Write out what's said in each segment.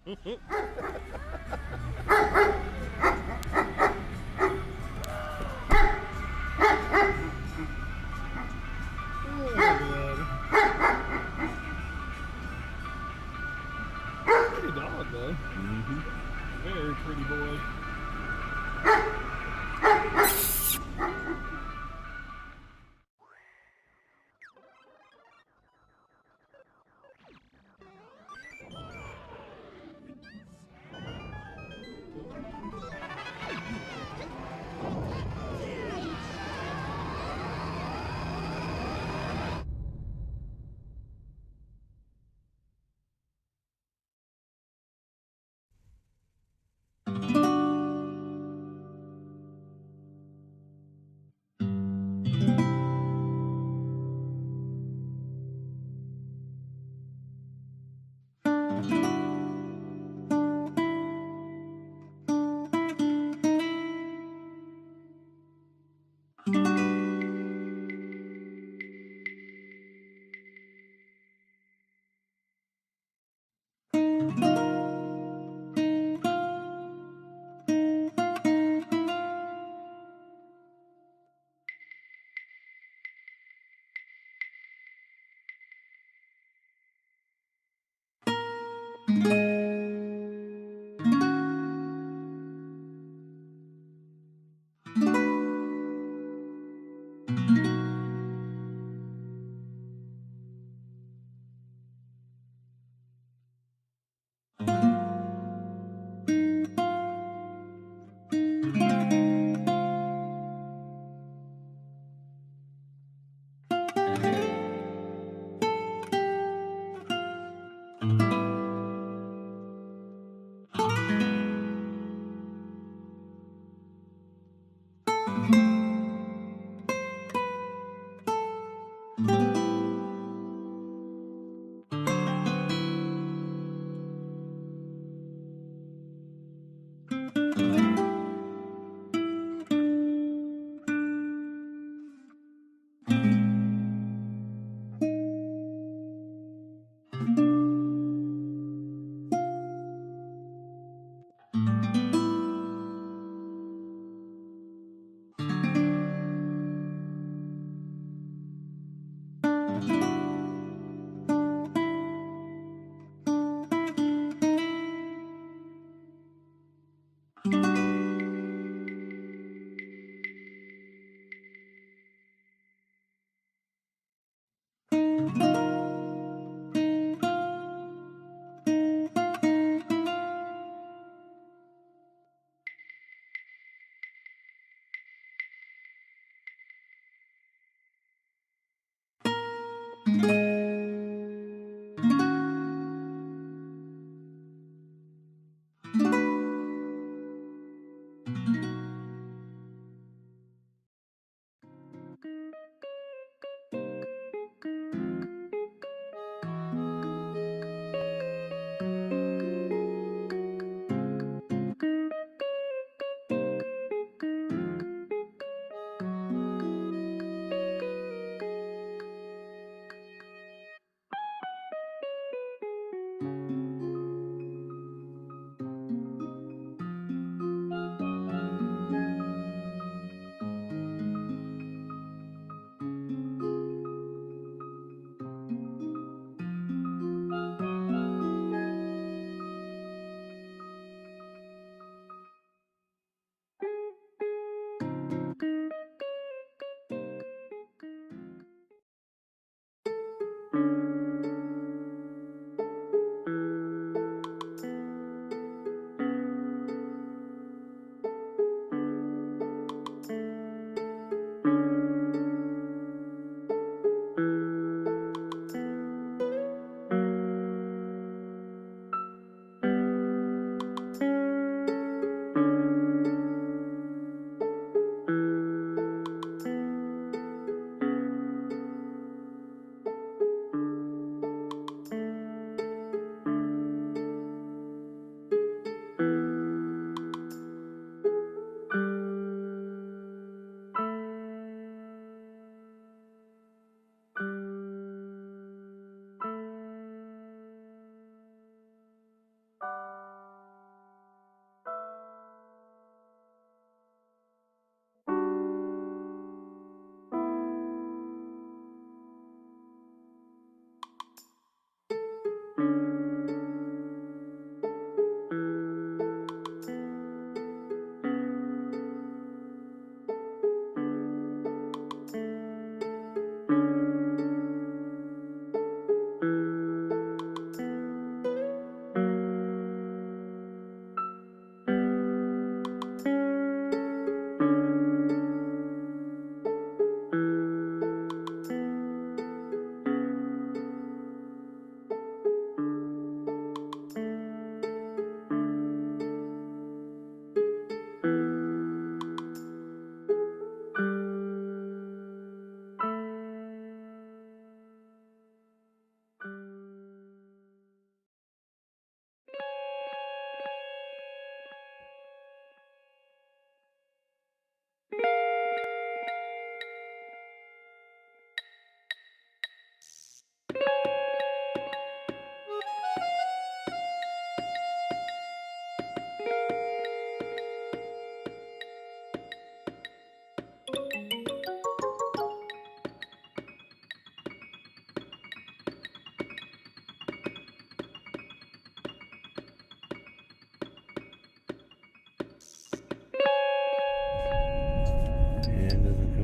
Pretty dog though. Very pretty boy.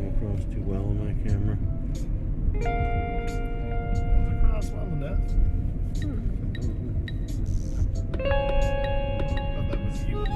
come across too well on my camera. Comes across well enough. Thought that was you.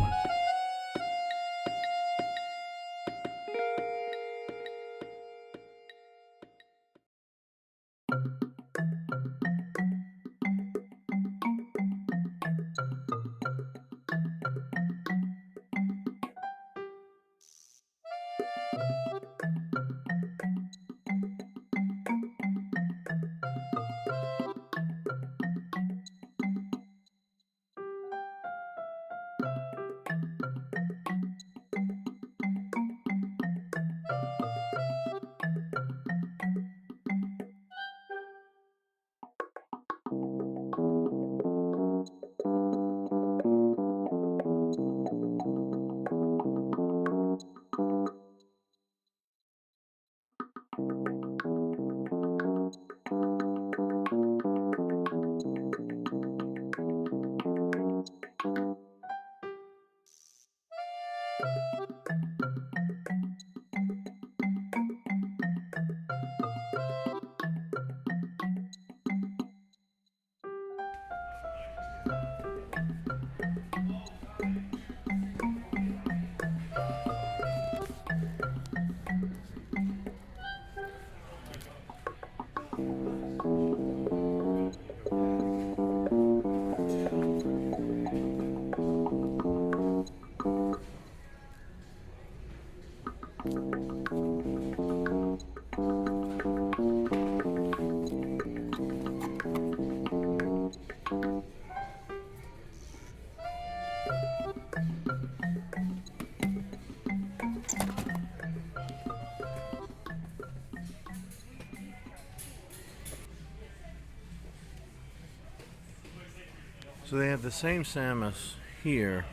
So they have the same Samus here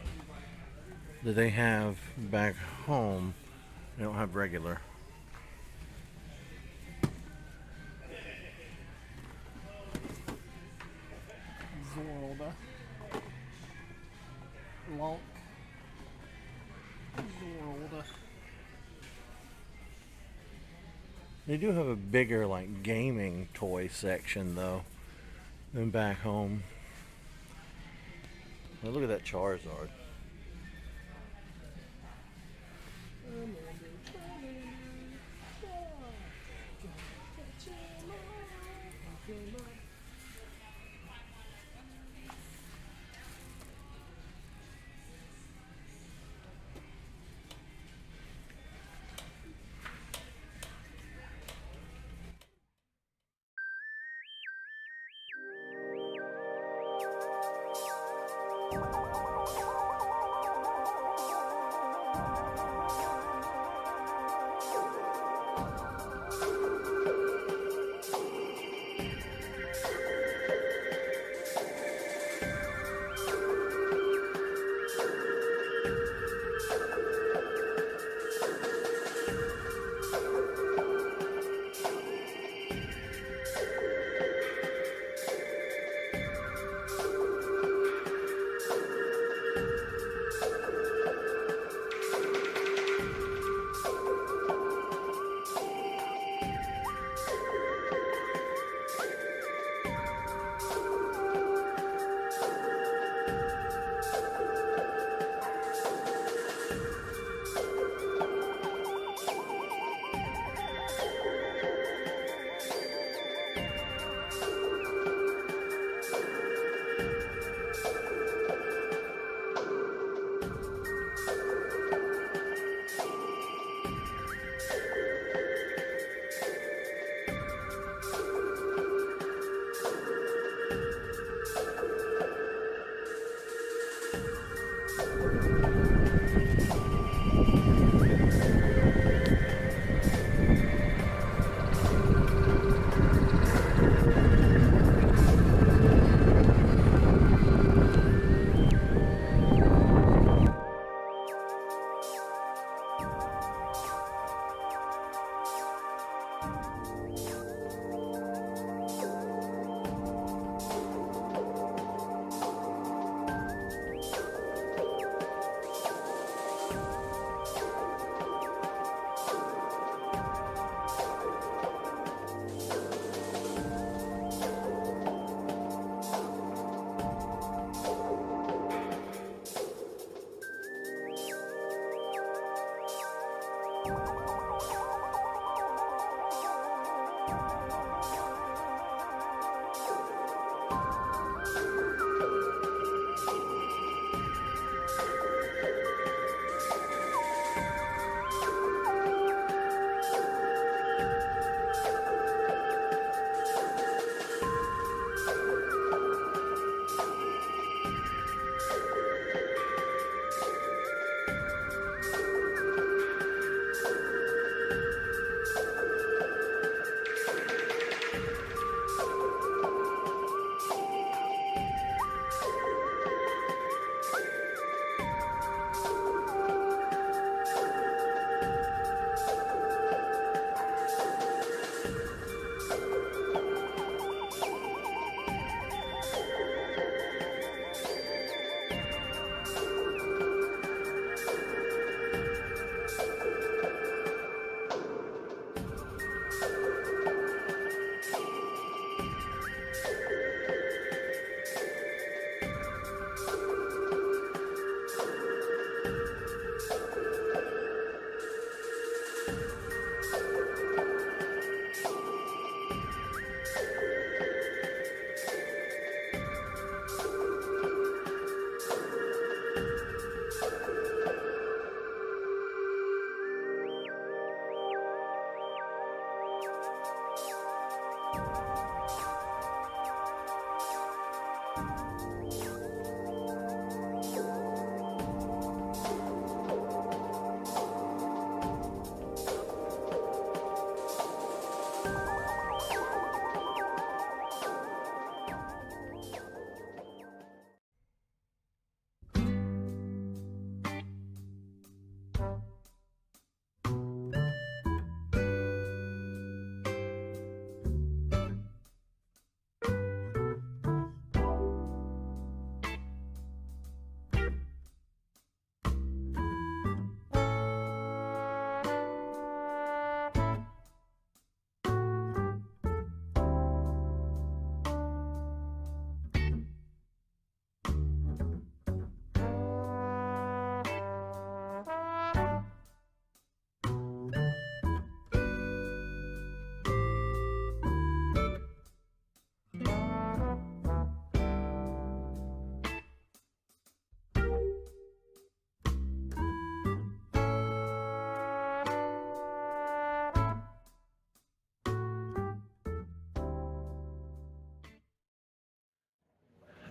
that they have back home. They don't have regular. Zorlda. Lonk. Zorlda. They do have a bigger, like, gaming toy section, though, than back home. Now look at that Charizard.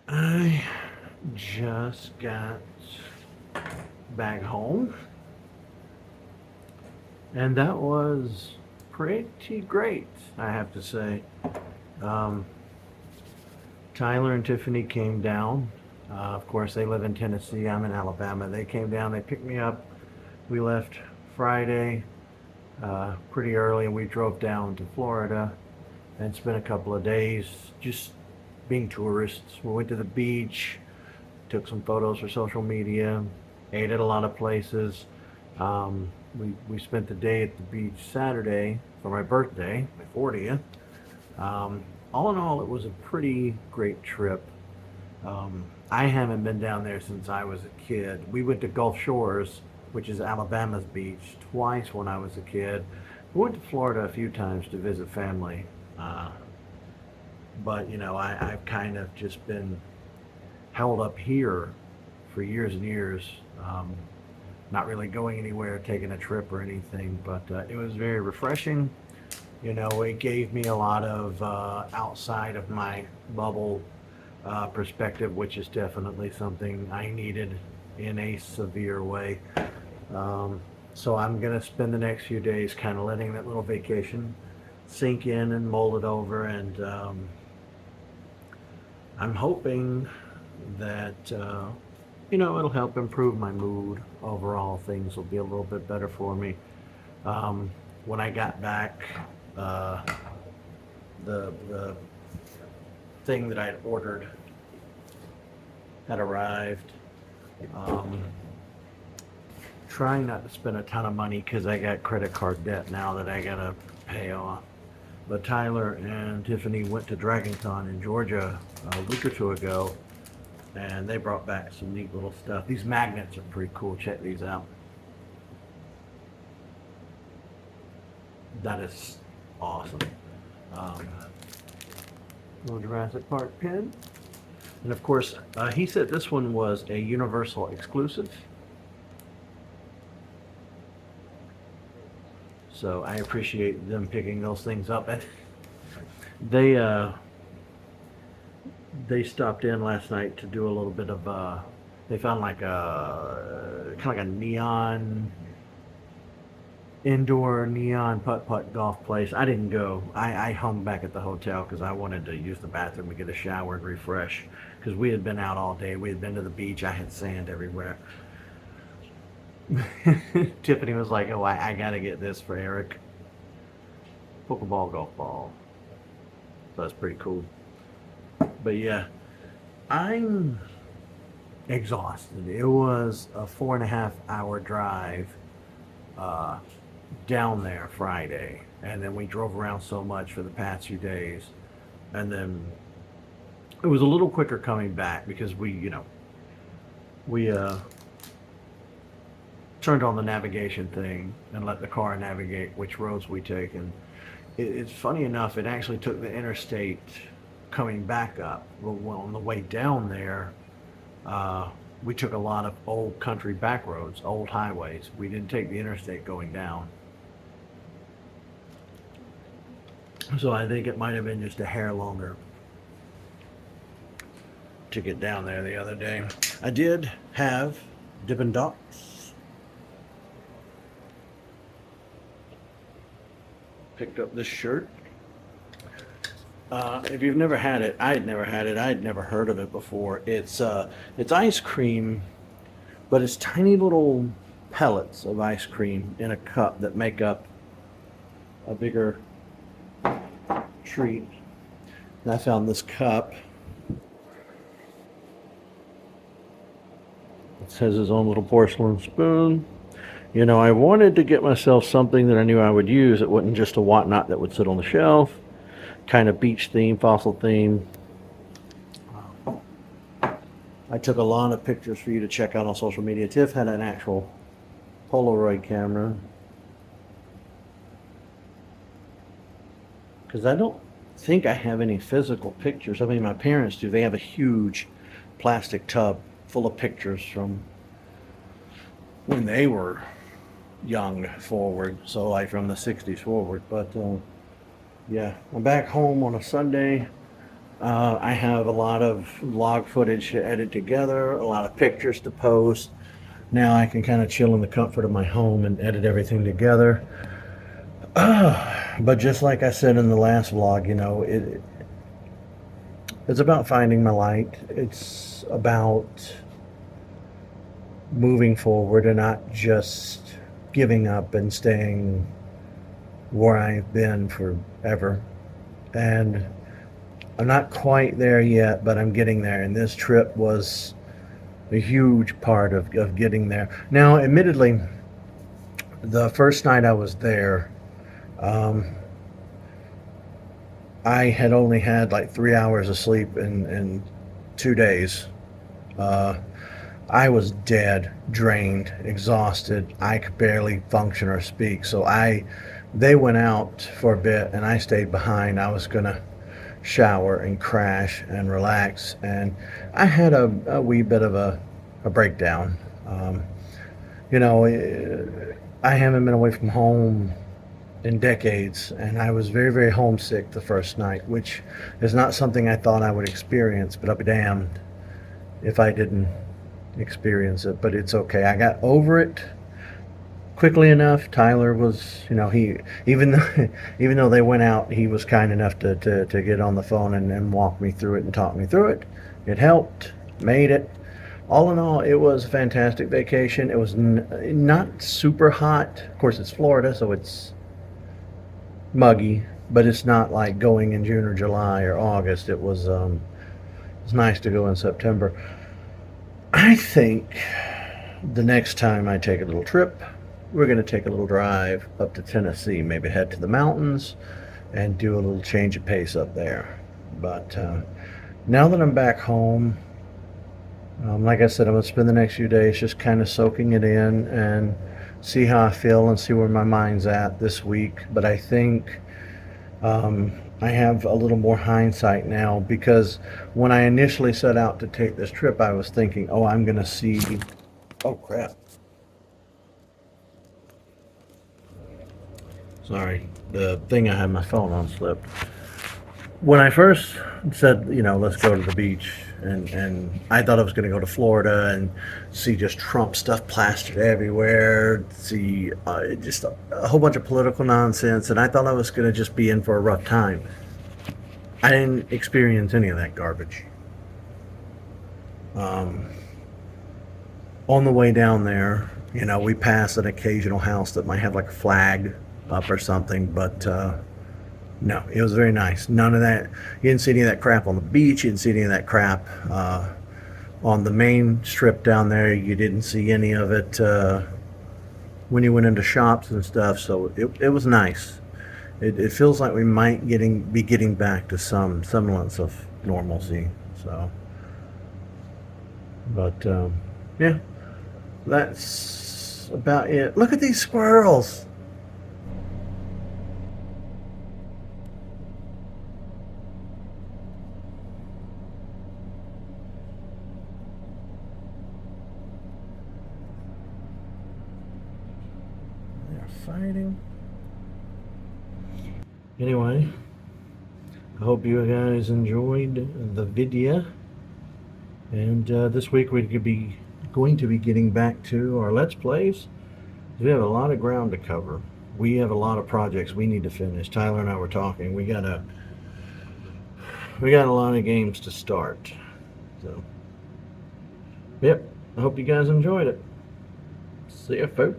I just got back home, and that was pretty great, I have to say. Um, Tyler and Tiffany came down. Of course, they live in Tennessee. I'm in Alabama. They came down. They picked me up. We left Friday pretty early, and we drove down to Florida and spent a couple of days just being tourists. We went to the beach, took some photos for social media, ate at a lot of places. We spent the day at the beach Saturday for my birthday, my 40th. All in all, it was a pretty great trip. I haven't been down there since I was a kid. We went to Gulf Shores, which is Alabama's beach, twice when I was a kid. We went to Florida a few times to visit family. But, you know, I've kind of just been held up here for years and years. Not really going anywhere, taking a trip or anything, but it was very refreshing. You know, it gave me a lot of outside of my bubble perspective, which is definitely something I needed in a severe way. So I'm going to spend the next few days kind of letting that little vacation sink in and mull it over, and I'm hoping that you know, it'll help improve my mood. Overall, things will be a little bit better for me. When I got back, the thing that I'd ordered had arrived. Trying not to spend a ton of money because I got credit card debt now that I gotta pay off. But Tyler and Tiffany went to Dragon Con in Georgia a week or two ago, and they brought back some neat little stuff. These magnets are pretty cool. Check these out. That is awesome. Little Jurassic Park pin. And of course, he said this one was a Universal exclusive. So I appreciate them picking those things up. And they stopped in last night to do a little bit of they found like a kind of like a neon indoor neon putt-putt golf place. I didn't go. I hung back at the hotel because I wanted to use the bathroom and get a shower and refresh, because we had been out all day. We had been to the beach. I had sand everywhere. Tiffany was like, oh, I gotta get this for Eric. Pokeball golf ball. So that's pretty cool. But yeah, I'm exhausted. It was a 4.5 hour drive down there Friday, and then we drove around so much for the past few days, and then it was a little quicker coming back because we turned on the navigation thing and let the car navigate which roads we take. And it's funny enough, it actually took the interstate coming back up. Well, on the way down there, we took a lot of old country back roads, old highways. We didn't take the interstate going down. So I think it might have been just a hair longer to get down there the other day. I did have Dippin' Dots. Picked up this shirt. If you've never had it, I'd never had it. I'd never heard of it before. It's ice cream, but it's tiny little pellets of ice cream in a cup that make up a bigger treat. And I found this cup. It has his own little porcelain spoon. You know, I wanted to get myself something that I knew I would use. It wasn't just a whatnot that would sit on the shelf. Kind of beach theme, fossil theme. I took a lot of pictures for you to check out on social media. Tiff had an actual Polaroid camera. Because I don't think I have any physical pictures. I mean, my parents do. They have a huge plastic tub full of pictures from when they were young forward. So like from the 60s forward. But yeah, I'm back home on a Sunday. I have a lot of log footage to edit together, a lot of pictures to post. Now I can kind of chill in the comfort of my home and edit everything together. But just like I said in the last vlog, you know, it's about finding my light. It's about moving forward and not just giving up and staying where I've been forever. And I'm not quite there yet, but I'm getting there. And this trip was a huge part of getting there. Now, admittedly, the first night I was there, I had only had like 3 hours of sleep in 2 days. I was dead, drained, exhausted. I could barely function or speak. So they went out for a bit and I stayed behind. I was gonna shower and crash and relax, and I had a wee bit of a breakdown. You know, I haven't been away from home in decades, and I was very, very homesick the first night, which is not something I thought I would experience, but I'll be damned if I didn't experience it. But it's okay. I got over it quickly enough. Tyler was, you know, he even though they went out, he was kind enough to get on the phone and walk me through it and talk me through it. It helped, made it. All in all, it was a fantastic vacation. It was not super hot. Of course, it's Florida, so it's muggy, but it's not like going in June or July or August. It was nice to go in September. I think the next time I take a little trip, we're going to take a little drive up to Tennessee, maybe head to the mountains and do a little change of pace up there. But now that I'm back home, like I said, I'm going to spend the next few days just kind of soaking it in and see how I feel and see where my mind's at this week. But I think I have a little more hindsight now, because when I initially set out to take this trip, I was thinking, oh, I'm going to see, oh crap. Sorry, the thing I had my phone on slipped. When I first said, you know, let's go to the beach, and I thought I was going to go to Florida and see just Trump stuff plastered everywhere, see just a whole bunch of political nonsense, and I thought I was going to just be in for a rough time. I didn't experience any of that garbage. On the way down there, you know, we passed an occasional house that might have like a flag up or something, but no, it was very nice. None of that. You didn't see any of that crap on the beach. You didn't see any of that crap on the main strip down there. You didn't see any of it when you went into shops and stuff. So it was nice. It feels like we might be getting back to some semblance of normalcy. So, but yeah, that's about it. Look at these squirrels. Fighting. Anyway, I hope you guys enjoyed the video, and this week we're going to be getting back to our Let's Plays. We have a lot of ground to cover. We have a lot of projects we need to finish. Tyler and I were talking. We got a lot of games to start. So, yep. I hope you guys enjoyed it. See ya, folks.